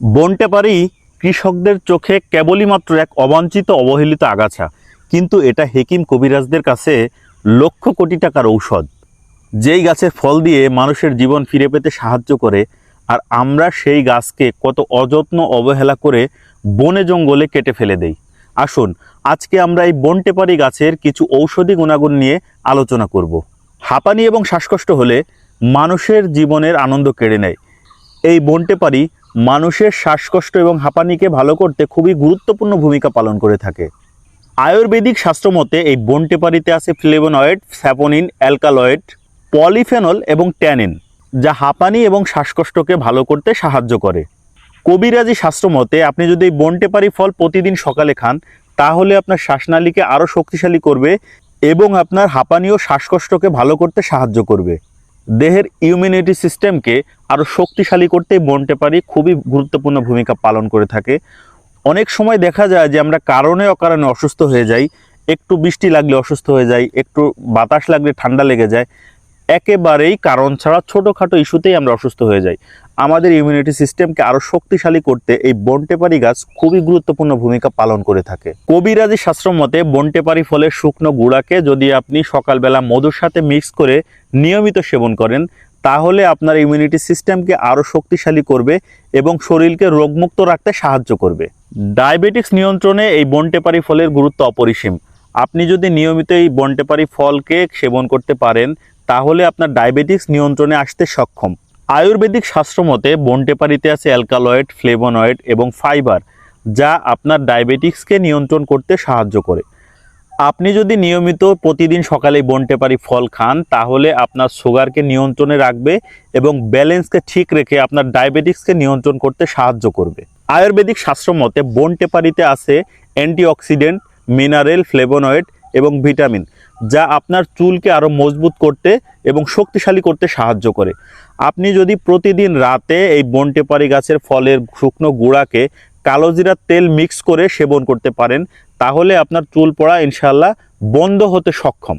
বনটেপারি কৃষকদের চোখে কেবলই মাত্র এক অবাঞ্ছিত অবহেলিত আগাছা, কিন্তু এটা হেকিম কবিরাজদের কাছে লক্ষ কোটি টাকার ঔষধ। যেই গাছের ফল দিয়ে মানুষের জীবন ফিরে পেতে সাহায্য করে, আর আমরা সেই গাছকে কত অযত্ন অবহেলা করে বনে জঙ্গলে কেটে ফেলে দেই। আসুন আজকে আমরা এই বনটেপারি গাছের কিছু ঔষধি গুণাগুণ নিয়ে আলোচনা করব। হাঁপানি এবং শ্বাসকষ্ট হলে মানুষের জীবনের আনন্দ কেড়ে নেয়। এই বনটেপারি মানুষের শ্বাসকষ্ট এবং হাঁপানিকে ভালো করতে খুবই গুরুত্বপূর্ণ ভূমিকা পালন করে থাকে। আয়ুর্বেদিক শাস্ত্রমতে এই বনটেপারিতে আছে ফ্লেভোনয়েড, স্যাপোনিন, অ্যালকালয়েড, পলিফেনল এবং ট্যানিন, যা হাঁপানি এবং শ্বাসকষ্টকে ভালো করতে সাহায্য করে। কবিরাজি শাস্ত্রমতে আপনি যদি এই বনটেপারি ফল প্রতিদিন সকালে খান, তাহলে আপনার শ্বাসনালীকে আরও শক্তিশালী করবে এবং আপনার হাঁপানি ও শ্বাসকষ্টকে ভালো করতে সাহায্য করবে। দেহের ইমিউনিটি সিস্টেমকে আরও শক্তিশালী করতে বনটেপারি খুবই গুরুত্বপূর্ণ ভূমিকা পালন করে থাকে। অনেক সময় দেখা যায় যে আমরা কারণে অকারণে অসুস্থ হয়ে যাই। একটু বৃষ্টি লাগলে অসুস্থ হয়ে যাই, একটু বাতাস লাগলে ঠান্ডা লেগে যায়, একেবারেই কারণ ছাড়া ছোটোখাটো ইস্যুতেই আমরা অসুস্থ হয়ে যাই। আমাদের ইমিউনিটি সিস্টেমকে আরও শক্তিশালী করতে এই বনটেপারি গাছ খুবই গুরুত্বপূর্ণ ভূমিকা পালন করে থাকে। কবিরাজি শাস্ত্র মতে বনটেপারি ফলের শুকনো গুঁড়াকে যদি আপনি সকালবেলা মধুর সাথে মিক্স করে নিয়মিত সেবন করেন, তাহলে আপনার ইমিউনিটি সিস্টেমকে আরও শক্তিশালী করবে এবং শরীরকে রোগমুক্ত রাখতে সাহায্য করবে। ডায়াবেটিক্স নিয়ন্ত্রণে এই বনটেপারি ফলের গুরুত্ব অপরিসীম। আপনি যদি নিয়মিত এই বনটেপারি ফলকে সেবন করতে পারেন, তাহলে আপনার ডায়াবেটিক্স নিয়ন্ত্রণে আসতে সক্ষম। আয়ুর্বেদিক শাস্ত্রমতে বনটেপারিতে আছে অ্যালকালয়েড, ফ্লেভোনয়েড এবং ফাইবার, যা আপনার ডায়াবেটিক্সকে নিয়ন্ত্রণ করতে সাহায্য করে। আপনি যদি নিয়মিত প্রতিদিন সকালে বনটেপারি ফল খান, তাহলে আপনার সুগারকে নিয়ন্ত্রণে রাখবে এবং ব্যালেন্সকে ঠিক রেখে আপনার ডায়াবেটিক্সকে নিয়ন্ত্রণ করতে সাহায্য করবে। আয়ুর্বেদিক শাস্ত্রমতে বনটেপারিতে আছে অ্যান্টিঅক্সিডেন্ট, মিনারেল, ফ্লেভোনয়েড এবং ভিটামিন, যা আপনার চুলকে আরও মজবুত করতে এবং শক্তিশালী করতে সাহায্য করে। আপনি যদি প্রতিদিন রাতে এই বনটেপারি গাছের ফলের শুকনো গুঁড়াকে কালোজিরার তেল মিক্স করে সেবন করতে পারেন, তাহলে আপনার চুল পড়া ইনশাআল্লাহ বন্ধ হতে সক্ষম।